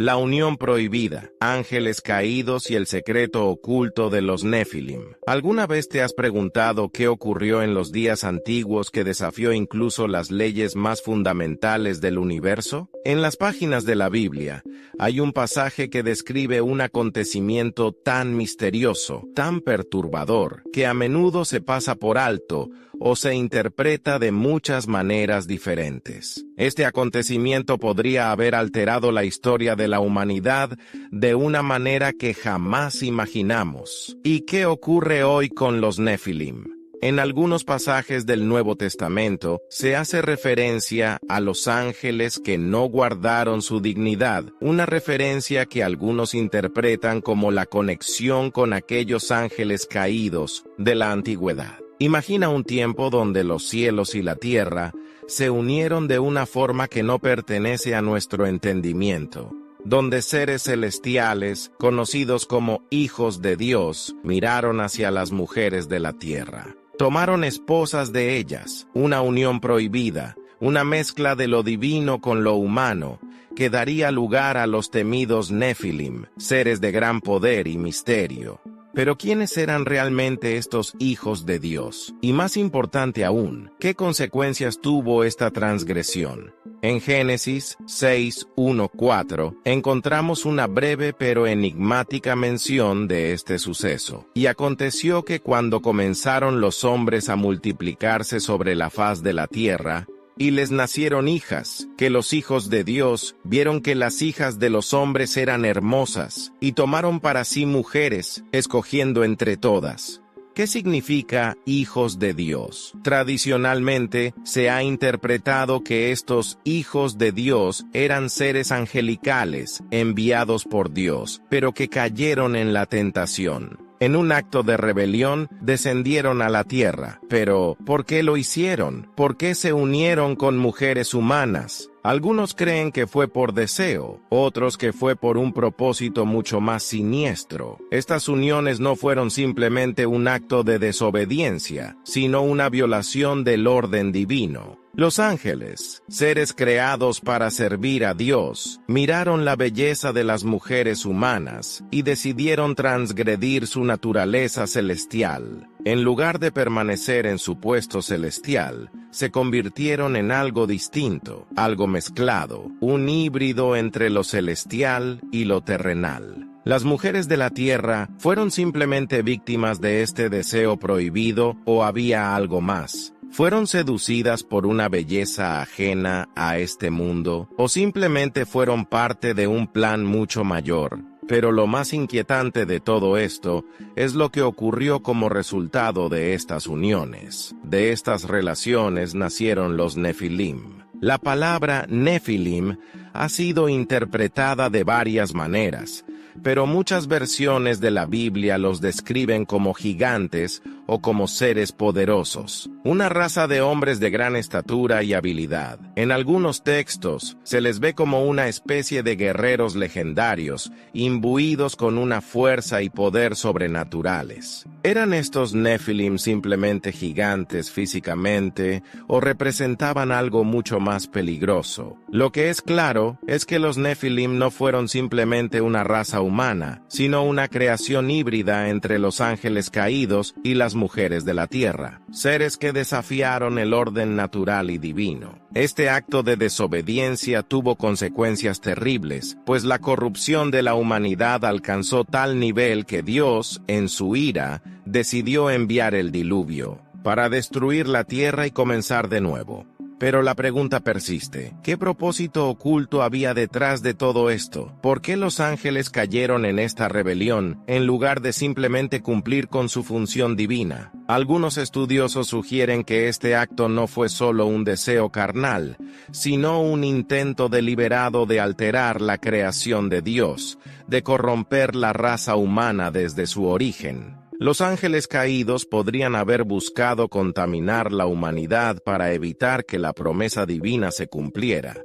La unión prohibida, ángeles caídos y el secreto oculto de los Nefilim. ¿Alguna vez te has preguntado qué ocurrió en los días antiguos que desafió incluso las leyes más fundamentales del universo? En las páginas de la Biblia, hay un pasaje que describe un acontecimiento tan misterioso, tan perturbador, que a menudo se pasa por alto o se interpreta de muchas maneras diferentes. Este acontecimiento podría haber alterado la historia de la humanidad de una manera que jamás imaginamos. ¿Y qué ocurre hoy con los Nefilim? En algunos pasajes del Nuevo Testamento se hace referencia a los ángeles que no guardaron su dignidad, una referencia que algunos interpretan como la conexión con aquellos ángeles caídos de la antigüedad. Imagina un tiempo donde los cielos y la tierra se unieron de una forma que no pertenece a nuestro entendimiento, donde seres celestiales, conocidos como hijos de Dios, miraron hacia las mujeres de la tierra. Tomaron esposas de ellas, una unión prohibida, una mezcla de lo divino con lo humano, que daría lugar a los temidos Nefilim, seres de gran poder y misterio. Pero ¿quiénes eran realmente estos hijos de Dios? Y más importante aún, ¿qué consecuencias tuvo esta transgresión? En Génesis 6:1-4 encontramos una breve pero enigmática mención de este suceso. Y aconteció que cuando comenzaron los hombres a multiplicarse sobre la faz de la tierra, y les nacieron hijas, que los hijos de Dios vieron que las hijas de los hombres eran hermosas, y tomaron para sí mujeres, escogiendo entre todas. ¿Qué significa hijos de Dios? Tradicionalmente se ha interpretado que estos hijos de Dios eran seres angelicales, enviados por Dios, pero que cayeron en la tentación. En un acto de rebelión, descendieron a la tierra. Pero, ¿por qué lo hicieron? ¿Por qué se unieron con mujeres humanas? Algunos creen que fue por deseo, otros que fue por un propósito mucho más siniestro. Estas uniones no fueron simplemente un acto de desobediencia, sino una violación del orden divino. Los ángeles, seres creados para servir a Dios, miraron la belleza de las mujeres humanas y decidieron transgredir su naturaleza celestial. En lugar de permanecer en su puesto celestial, se convirtieron en algo distinto, algo mezclado, un híbrido entre lo celestial y lo terrenal. Las mujeres de la tierra fueron simplemente víctimas de este deseo prohibido o había algo más. ¿Fueron seducidas por una belleza ajena a este mundo o simplemente fueron parte de un plan mucho mayor? Pero lo más inquietante de todo esto es lo que ocurrió como resultado de estas uniones. De estas relaciones nacieron los Nefilim. La palabra Nefilim ha sido interpretada de varias maneras, pero muchas versiones de la Biblia los describen como gigantes o como seres poderosos, una raza de hombres de gran estatura y habilidad. En algunos textos se les ve como una especie de guerreros legendarios, imbuidos con una fuerza y poder sobrenaturales. ¿Eran estos Nefilim simplemente gigantes físicamente o representaban algo mucho más peligroso? Lo que es claro es que los Nefilim no fueron simplemente una raza humana, sino una creación híbrida entre los ángeles caídos y las mujeres de la tierra, seres que desafiaron el orden natural y divino. Este acto de desobediencia tuvo consecuencias terribles, pues la corrupción de la humanidad alcanzó tal nivel que Dios, en su ira, decidió enviar el diluvio, para destruir la tierra y comenzar de nuevo. Pero la pregunta persiste, ¿qué propósito oculto había detrás de todo esto? ¿Por qué los ángeles cayeron en esta rebelión en lugar de simplemente cumplir con su función divina? Algunos estudiosos sugieren que este acto no fue solo un deseo carnal, sino un intento deliberado de alterar la creación de Dios, de corromper la raza humana desde su origen. Los ángeles caídos podrían haber buscado contaminar la humanidad para evitar que la promesa divina se cumpliera,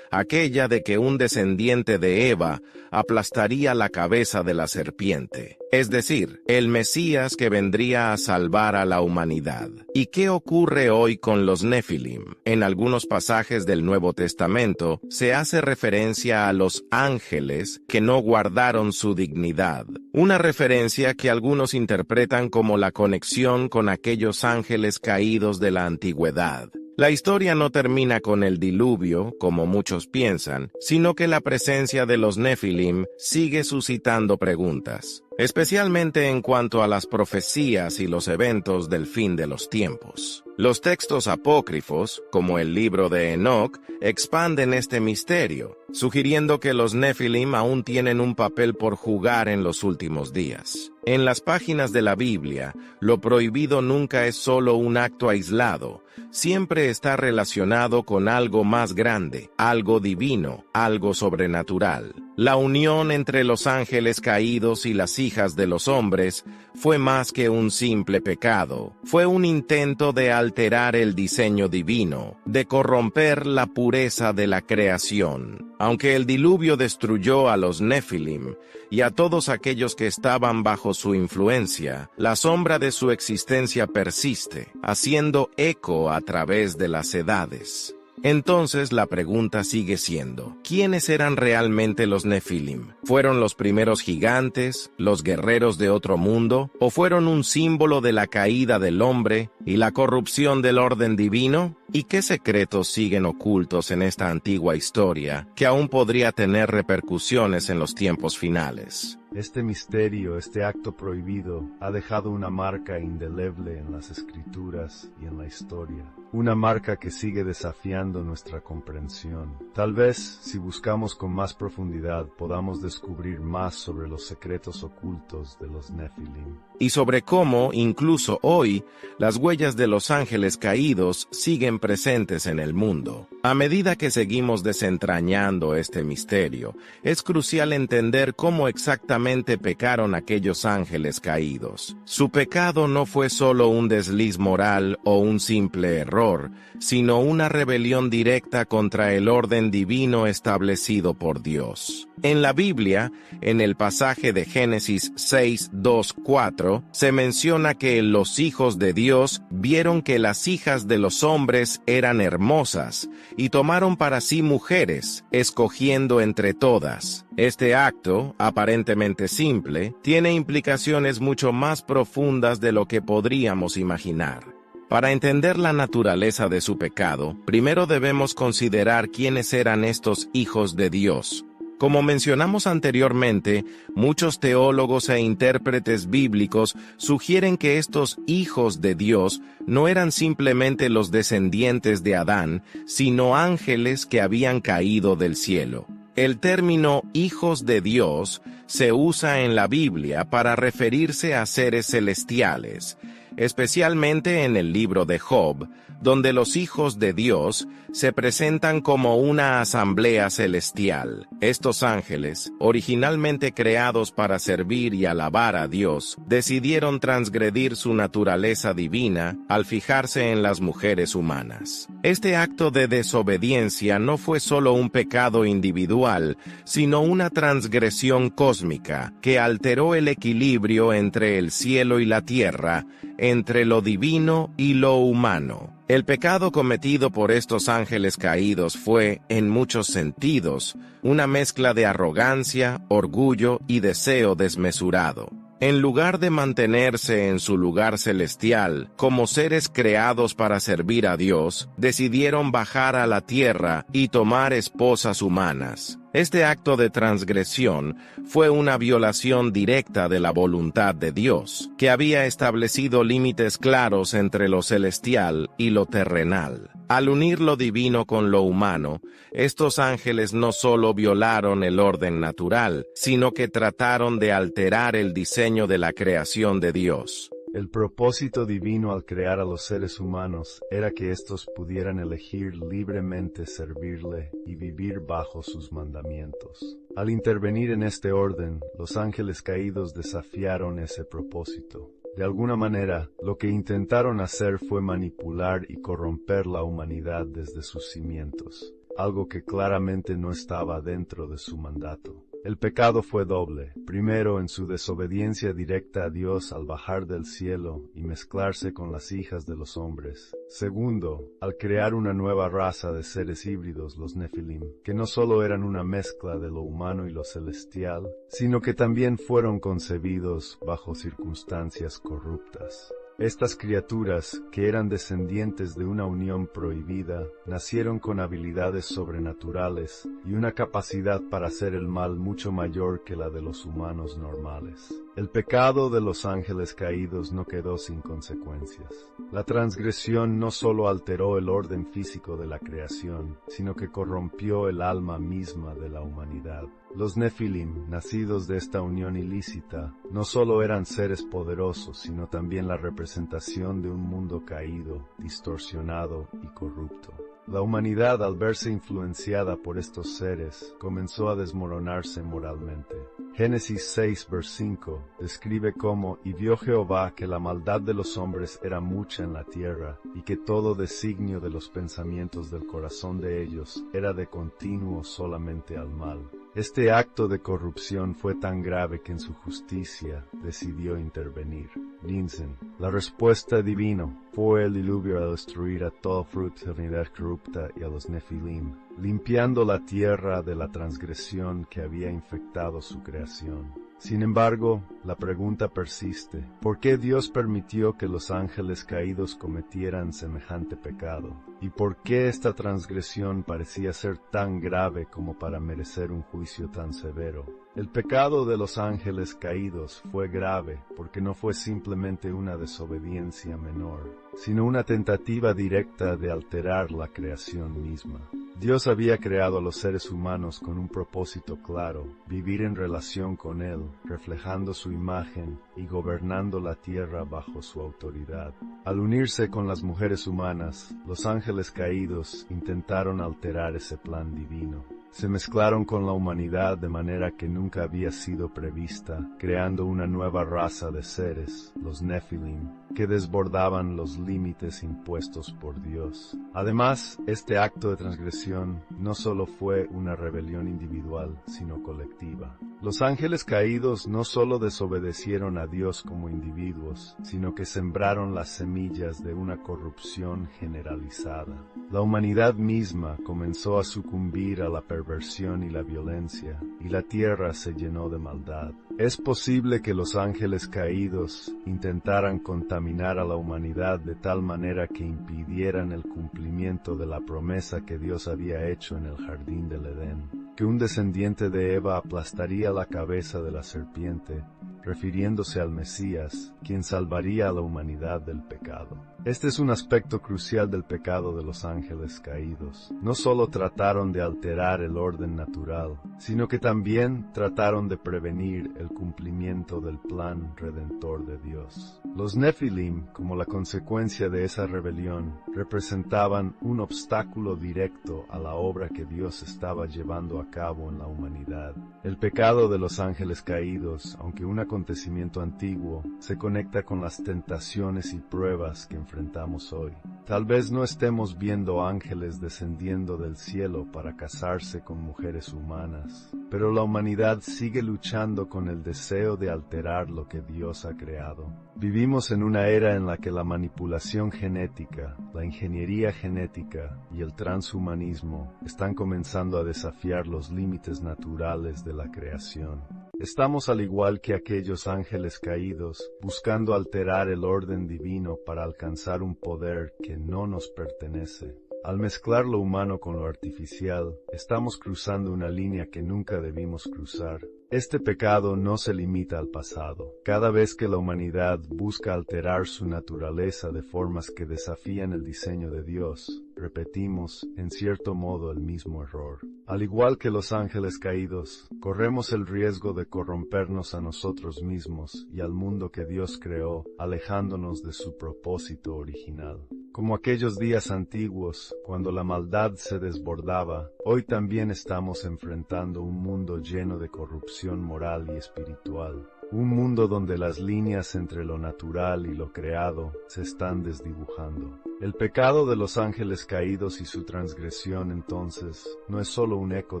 aquella de que un descendiente de Eva aplastaría la cabeza de la serpiente. es decir, el Mesías que vendría a salvar a la humanidad. ¿Y qué ocurre hoy con los Nefilim? En algunos pasajes del Nuevo Testamento se hace referencia a los ángeles que no guardaron su dignidad, una referencia que algunos interpretan como la conexión con aquellos ángeles caídos de la antigüedad. La historia no termina con el diluvio, como muchos piensan, sino que la presencia de los Nefilim sigue suscitando preguntas, especialmente en cuanto a las profecías y los eventos del fin de los tiempos. Los textos apócrifos, como el libro de Enoc, expanden este misterio, sugiriendo que los Nefilim aún tienen un papel por jugar en los últimos días. En las páginas de la Biblia, lo prohibido nunca es solo un acto aislado, siempre está relacionado con algo más grande, algo divino, algo sobrenatural. La unión entre los ángeles caídos y las hijas de los hombres fue más que un simple pecado, fue un intento de alterar el diseño divino, de corromper la pureza de la creación. Aunque el diluvio destruyó a los Nefilim y a todos aquellos que estaban bajo su influencia, la sombra de su existencia persiste, haciendo eco a través de las edades. Entonces la pregunta sigue siendo, ¿quiénes eran realmente los Nefilim? ¿Fueron los primeros gigantes, los guerreros de otro mundo, o fueron un símbolo de la caída del hombre y la corrupción del orden divino? ¿Y qué secretos siguen ocultos en esta antigua historia que aún podría tener repercusiones en los tiempos finales? Este misterio, este acto prohibido, ha dejado una marca indeleble en las escrituras y en la historia. Una marca que sigue desafiando nuestra comprensión. Tal vez, si buscamos con más profundidad, podamos descubrir más sobre los secretos ocultos de los Nefilim. Y sobre cómo, incluso hoy, las huellas de los ángeles caídos siguen presentes en el mundo. A medida que seguimos desentrañando este misterio, es crucial entender cómo exactamente pecaron aquellos ángeles caídos. Su pecado no fue solo un desliz moral o un simple error, sino una rebelión directa contra el orden divino establecido por Dios. En la Biblia, en el pasaje de Génesis 6, 2, 4, se menciona que los hijos de Dios vieron que las hijas de los hombres eran hermosas y tomaron para sí mujeres, escogiendo entre todas. Este acto, aparentemente simple, tiene implicaciones mucho más profundas de lo que podríamos imaginar. Para entender la naturaleza de su pecado, primero debemos considerar quiénes eran estos hijos de Dios. Como mencionamos anteriormente, muchos teólogos e intérpretes bíblicos sugieren que estos hijos de Dios no eran simplemente los descendientes de Adán, sino ángeles que habían caído del cielo. El término hijos de Dios se usa en la Biblia para referirse a seres celestiales, especialmente en el libro de Job, donde los hijos de Dios se presentan como una asamblea celestial. Estos ángeles, originalmente creados para servir y alabar a Dios, decidieron transgredir su naturaleza divina al fijarse en las mujeres humanas. Este acto de desobediencia no fue solo un pecado individual, sino una transgresión cósmica que alteró el equilibrio entre el cielo y la tierra, entre lo divino y lo humano. El pecado cometido por estos ángeles caídos fue, en muchos sentidos, una mezcla de arrogancia, orgullo y deseo desmesurado. En lugar de mantenerse en su lugar celestial, como seres creados para servir a Dios, decidieron bajar a la tierra y tomar esposas humanas. Este acto de transgresión fue una violación directa de la voluntad de Dios, que había establecido límites claros entre lo celestial y lo terrenal. Al unir lo divino con lo humano, estos ángeles no solo violaron el orden natural, sino que trataron de alterar el diseño de la creación de Dios. El propósito divino al crear a los seres humanos era que éstos pudieran elegir libremente servirle y vivir bajo sus mandamientos. Al intervenir en este orden, los ángeles caídos desafiaron ese propósito. De alguna manera, lo que intentaron hacer fue manipular y corromper la humanidad desde sus cimientos, algo que claramente no estaba dentro de su mandato. El pecado fue doble, primero en su desobediencia directa a Dios al bajar del cielo y mezclarse con las hijas de los hombres. Segundo, al crear una nueva raza de seres híbridos, los Nefilim, que no solo eran una mezcla de lo humano y lo celestial, sino que también fueron concebidos bajo circunstancias corruptas. Estas criaturas, que eran descendientes de una unión prohibida, nacieron con habilidades sobrenaturales y una capacidad para hacer el mal mucho mayor que la de los humanos normales. El pecado de los ángeles caídos no quedó sin consecuencias. La transgresión no solo alteró el orden físico de la creación, sino que corrompió el alma misma de la humanidad. Los Nefilim, nacidos de esta unión ilícita, no solo eran seres poderosos, sino también la representación de un mundo caído, distorsionado y corrupto. La humanidad, al verse influenciada por estos seres, comenzó a desmoronarse moralmente. Génesis 6, vers 5, describe cómo, y vio Jehová que la maldad de los hombres era mucha en la tierra, y que todo designio de los pensamientos del corazón de ellos era de continuo solamente al mal. Este acto de corrupción fue tan grave que en su justicia decidió intervenir. Linsen, la respuesta divina fue el diluvio a destruir a todo fruto de divinidad corrupta y a los Nefilim, limpiando la tierra de la transgresión que había infectado su creación. Sin embargo, la pregunta persiste: ¿por qué Dios permitió que los ángeles caídos cometieran semejante pecado? ¿Y por qué esta transgresión parecía ser tan grave como para merecer un juicio tan severo? El pecado de los ángeles caídos fue grave porque no fue simplemente una desobediencia menor, sino una tentativa directa de alterar la creación misma. Dios había creado a los seres humanos con un propósito claro: vivir en relación con Él, reflejando su imagen y gobernando la tierra bajo su autoridad. Al unirse con las mujeres humanas, los ángeles caídos intentaron alterar ese plan divino. Se mezclaron con la humanidad de manera que nunca había sido prevista, creando una nueva raza de seres, los Nefilim, que desbordaban los límites impuestos por Dios. Además, este acto de transgresión no solo fue una rebelión individual, sino colectiva. Los ángeles caídos no solo desobedecieron a Dios como individuos, sino que sembraron las semillas de una corrupción generalizada. La humanidad misma comenzó a sucumbir a la perversión y la violencia, y la tierra se llenó de maldad. Es posible que los ángeles caídos intentaran contaminar a la humanidad de tal manera que impidieran el cumplimiento de la promesa que Dios había hecho en el jardín del Edén, que un descendiente de Eva aplastaría la cabeza de la serpiente, refiriéndose al Mesías, quien salvaría a la humanidad del pecado. Este es un aspecto crucial del pecado de los ángeles caídos. No solo trataron de alterar el orden natural, sino que también trataron de prevenir el cumplimiento del plan redentor de Dios. Los Nefilim, como la consecuencia de esa rebelión, representaban un obstáculo directo a la obra que Dios estaba llevando a cabo en la humanidad. El pecado de los ángeles caídos, aunque un acontecimiento antiguo, se conecta con las tentaciones y pruebas que enfrentamos hoy. Tal vez no estemos viendo ángeles descendiendo del cielo para casarse con mujeres humanas, pero la humanidad sigue luchando con el deseo de alterar lo que Dios ha creado. Vivimos en una era en la que la manipulación genética, la ingeniería genética y el transhumanismo están comenzando a desafiar los límites naturales de la creación. Estamos al igual que aquellos ángeles caídos, buscando alterar el orden divino para alcanzar un poder que no nos pertenece. Al mezclar lo humano con lo artificial, estamos cruzando una línea que nunca debimos cruzar. Este pecado no se limita al pasado. Cada vez que la humanidad busca alterar su naturaleza de formas que desafían el diseño de Dios, repetimos, en cierto modo, el mismo error. Al igual que los ángeles caídos, corremos el riesgo de corrompernos a nosotros mismos y al mundo que Dios creó, alejándonos de su propósito original. Como aquellos días antiguos, cuando la maldad se desbordaba, hoy también estamos enfrentando un mundo lleno de corrupción moral y espiritual. un mundo donde las líneas entre lo natural y lo creado se están desdibujando. El pecado de los ángeles caídos y su transgresión, entonces, no es solo un eco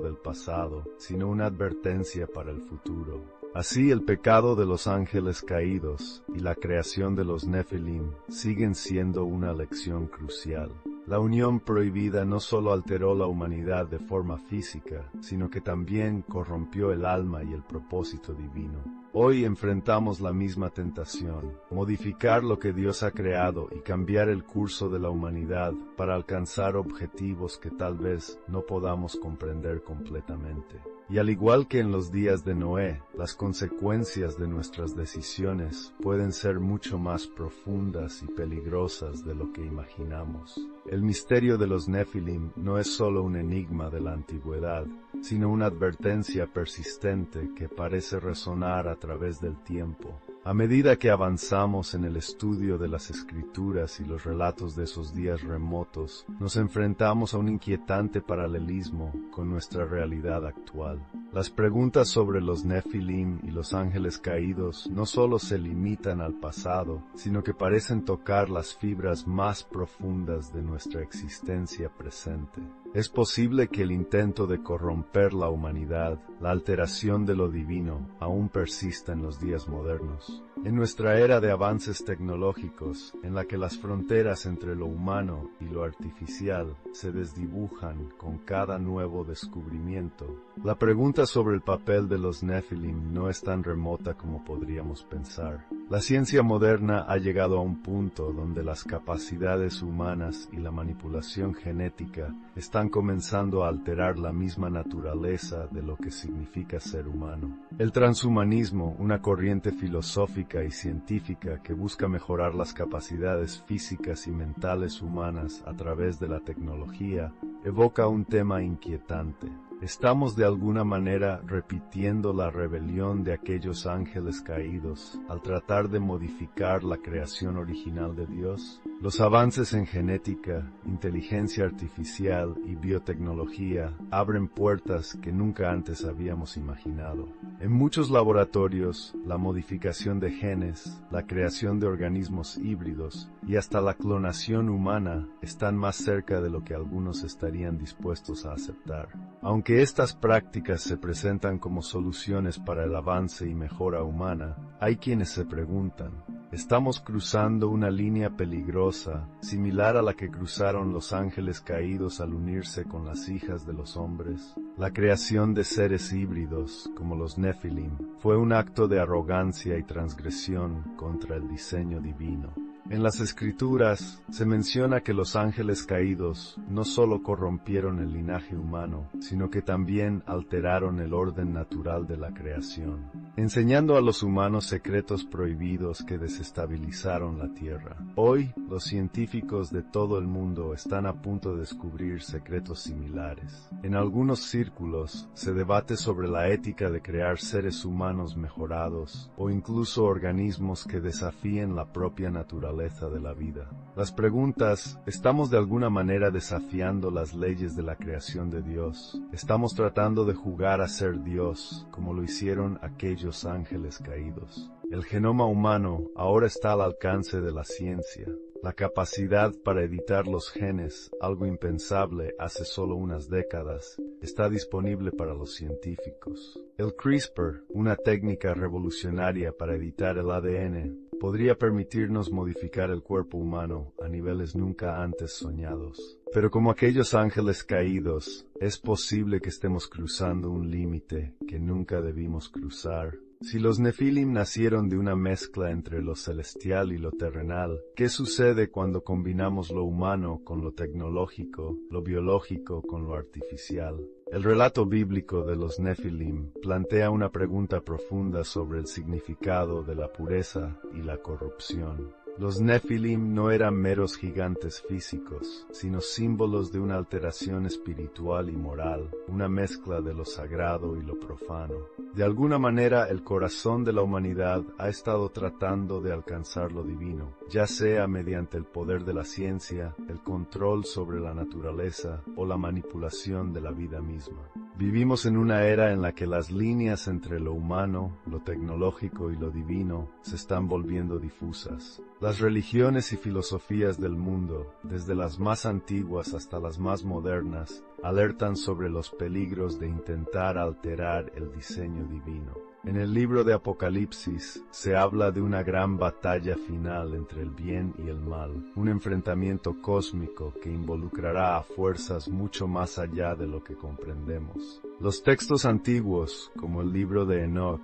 del pasado, sino una advertencia para el futuro. Así, el pecado de los ángeles caídos y la creación de los Nefilim siguen siendo una lección crucial. La unión prohibida no solo alteró la humanidad de forma física, sino que también corrompió el alma y el propósito divino. Hoy enfrentamos la misma tentación: modificar lo que Dios ha creado y cambiar el curso de la humanidad para alcanzar objetivos que tal vez no podamos comprender completamente. Y al igual que en los días de Noé, las consecuencias de nuestras decisiones pueden ser mucho más profundas y peligrosas de lo que imaginamos. El misterio de los Nefilim no es solo un enigma de la antigüedad, sino una advertencia persistente que parece resonar a través del tiempo. A medida que avanzamos en el estudio de las Escrituras y los relatos de esos días remotos, nos enfrentamos a un inquietante paralelismo con nuestra realidad actual. Las preguntas sobre los Nefilim y los ángeles caídos no solo se limitan al pasado, sino que parecen tocar las fibras más profundas de nuestra existencia presente. Es posible que el intento de corromper la humanidad, la alteración de lo divino, aún persista en los días modernos. En nuestra era de avances tecnológicos, en la que las fronteras entre lo humano y lo artificial se desdibujan con cada nuevo descubrimiento, la pregunta sobre el papel de los Nefilim no es tan remota como podríamos pensar. La ciencia moderna ha llegado a un punto donde las capacidades humanas y la manipulación genética están comenzando a alterar la misma naturaleza de lo que significa ser humano. El transhumanismo, una corriente filosófica y científica que busca mejorar las capacidades físicas y mentales humanas a través de la tecnología, evoca un tema inquietante. ¿Estamos de alguna manera repitiendo la rebelión de aquellos ángeles caídos al tratar de modificar la creación original de Dios? Los avances en genética, inteligencia artificial y biotecnología abren puertas que nunca antes habíamos imaginado. En muchos laboratorios, la modificación de genes, la creación de organismos híbridos y hasta la clonación humana están más cerca de lo que algunos estarían dispuestos a aceptar. Aunque estas prácticas se presentan como soluciones para el avance y mejora humana, hay quienes se preguntan: ¿estamos cruzando una línea peligrosa, similar a la que cruzaron los ángeles caídos al unirse con las hijas de los hombres? La creación de seres híbridos, como los Nefilim, fue un acto de arrogancia y transgresión contra el diseño divino. En las Escrituras se menciona que los ángeles caídos no solo corrompieron el linaje humano, sino que también alteraron el orden natural de la creación, enseñando a los humanos secretos prohibidos que desestabilizaron la tierra. Hoy, los científicos de todo el mundo están a punto de descubrir secretos similares. En algunos círculos se debate sobre la ética de crear seres humanos mejorados o incluso organismos que desafíen la propia naturaleza de la vida. Las preguntas: ¿estamos de alguna manera desafiando las leyes de la creación de Dios? ¿Estamos tratando de jugar a ser Dios, como lo hicieron aquellos ángeles caídos? El genoma humano ahora está al alcance de la ciencia. La capacidad para editar los genes, algo impensable hace solo unas décadas, está disponible para los científicos. El CRISPR, una técnica revolucionaria para editar el ADN, podría permitirnos modificar el cuerpo humano a niveles nunca antes soñados. Pero como aquellos ángeles caídos, es posible que estemos cruzando un límite que nunca debimos cruzar. Si los Nefilim nacieron de una mezcla entre lo celestial y lo terrenal, ¿qué sucede cuando combinamos lo humano con lo tecnológico, lo biológico con lo artificial? El relato bíblico de los Nefilim plantea una pregunta profunda sobre el significado de la pureza y la corrupción. Los Nefilim no eran meros gigantes físicos, sino símbolos de una alteración espiritual y moral, una mezcla de lo sagrado y lo profano. De alguna manera, el corazón de la humanidad ha estado tratando de alcanzar lo divino, ya sea mediante el poder de la ciencia, el control sobre la naturaleza o la manipulación de la vida misma. Vivimos en una era en la que las líneas entre lo humano, lo tecnológico y lo divino se están volviendo difusas. Las religiones y filosofías del mundo, desde las más antiguas hasta las más modernas, alertan sobre los peligros de intentar alterar el diseño divino. En el libro de Apocalipsis se habla de una gran batalla final entre el bien y el mal, un enfrentamiento cósmico que involucrará a fuerzas mucho más allá de lo que comprendemos. Los textos antiguos, como el libro de Enoch,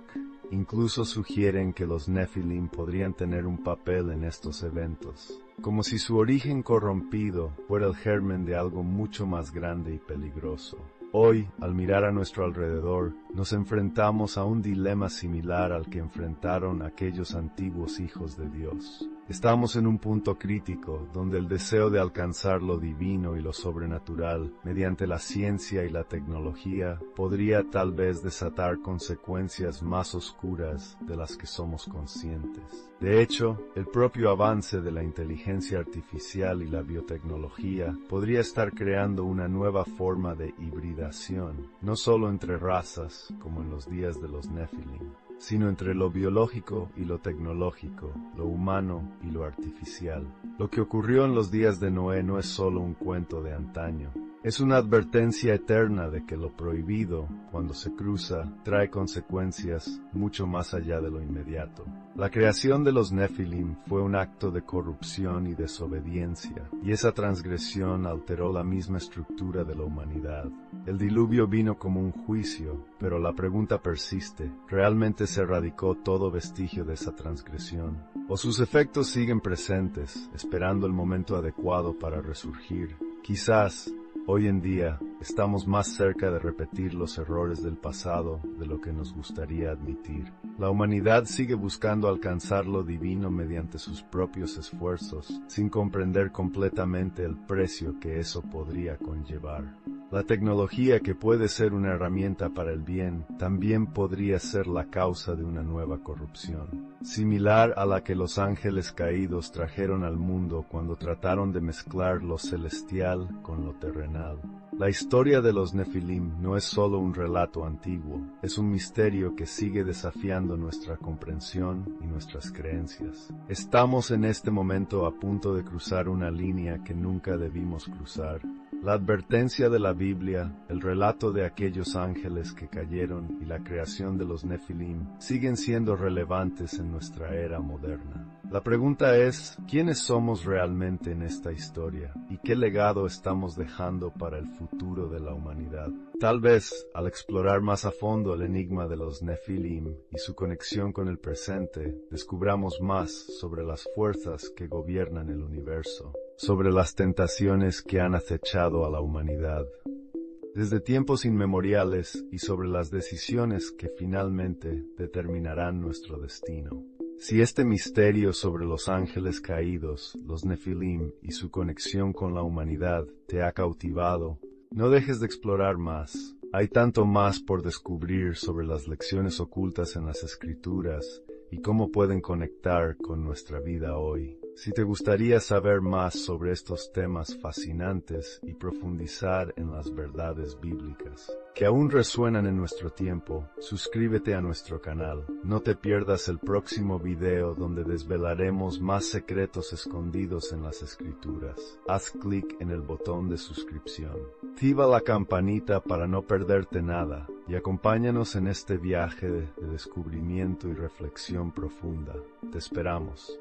incluso sugieren que los Nefilim podrían tener un papel en estos eventos, como si su origen corrompido fuera el germen de algo mucho más grande y peligroso. Hoy, al mirar a nuestro alrededor, nos enfrentamos a un dilema similar al que enfrentaron aquellos antiguos hijos de Dios. Estamos en un punto crítico donde el deseo de alcanzar lo divino y lo sobrenatural mediante la ciencia y la tecnología podría tal vez desatar consecuencias más oscuras de las que somos conscientes. De hecho, el propio avance de la inteligencia artificial y la biotecnología podría estar creando una nueva forma de hibridación, no solo entre razas, como en los días de los Nefilim, sino entre lo biológico y lo tecnológico, lo humano y lo artificial. Lo que ocurrió en los días de Noé no es solo un cuento de antaño. Es una advertencia eterna de que lo prohibido, cuando se cruza, trae consecuencias mucho más allá de lo inmediato. La creación de los Nefilim fue un acto de corrupción y desobediencia, y esa transgresión alteró la misma estructura de la humanidad. El diluvio vino como un juicio, pero la pregunta persiste: ¿realmente se erradicó todo vestigio de esa transgresión? ¿O sus efectos siguen presentes, esperando el momento adecuado para resurgir? Quizás, hoy en día, estamos más cerca de repetir los errores del pasado de lo que nos gustaría admitir. La humanidad sigue buscando alcanzar lo divino mediante sus propios esfuerzos, sin comprender completamente el precio que eso podría conllevar. La tecnología, que puede ser una herramienta para el bien, también podría ser la causa de una nueva corrupción, similar a la que los ángeles caídos trajeron al mundo cuando trataron de mezclar lo celestial con lo terrenal. La historia de los Nefilim no es solo un relato antiguo, es un misterio que sigue desafiando nuestra comprensión y nuestras creencias. Estamos en este momento a punto de cruzar una línea que nunca debimos cruzar. La advertencia de la Biblia, el relato de aquellos ángeles que cayeron y la creación de los Nefilim siguen siendo relevantes en nuestra era moderna. La pregunta es, ¿quiénes somos realmente en esta historia? ¿Y qué legado estamos dejando para el futuro de la humanidad? Tal vez, al explorar más a fondo el enigma de los Nefilim y su conexión con el presente, descubramos más sobre las fuerzas que gobiernan el universo, sobre las tentaciones que han acechado a la humanidad desde tiempos inmemoriales y sobre las decisiones que finalmente determinarán nuestro destino. Si este misterio sobre los ángeles caídos, los Nefilim y su conexión con la humanidad te ha cautivado, no dejes de explorar más. Hay tanto más por descubrir sobre las lecciones ocultas en las Escrituras y cómo pueden conectar con nuestra vida hoy. Si te gustaría saber más sobre estos temas fascinantes y profundizar en las verdades bíblicas que aún resuenan en nuestro tiempo, suscríbete a nuestro canal. No te pierdas el próximo video donde desvelaremos más secretos escondidos en las Escrituras. Haz clic en el botón de suscripción. Activa la campanita para no perderte nada y acompáñanos en este viaje de descubrimiento y reflexión profunda. Te esperamos.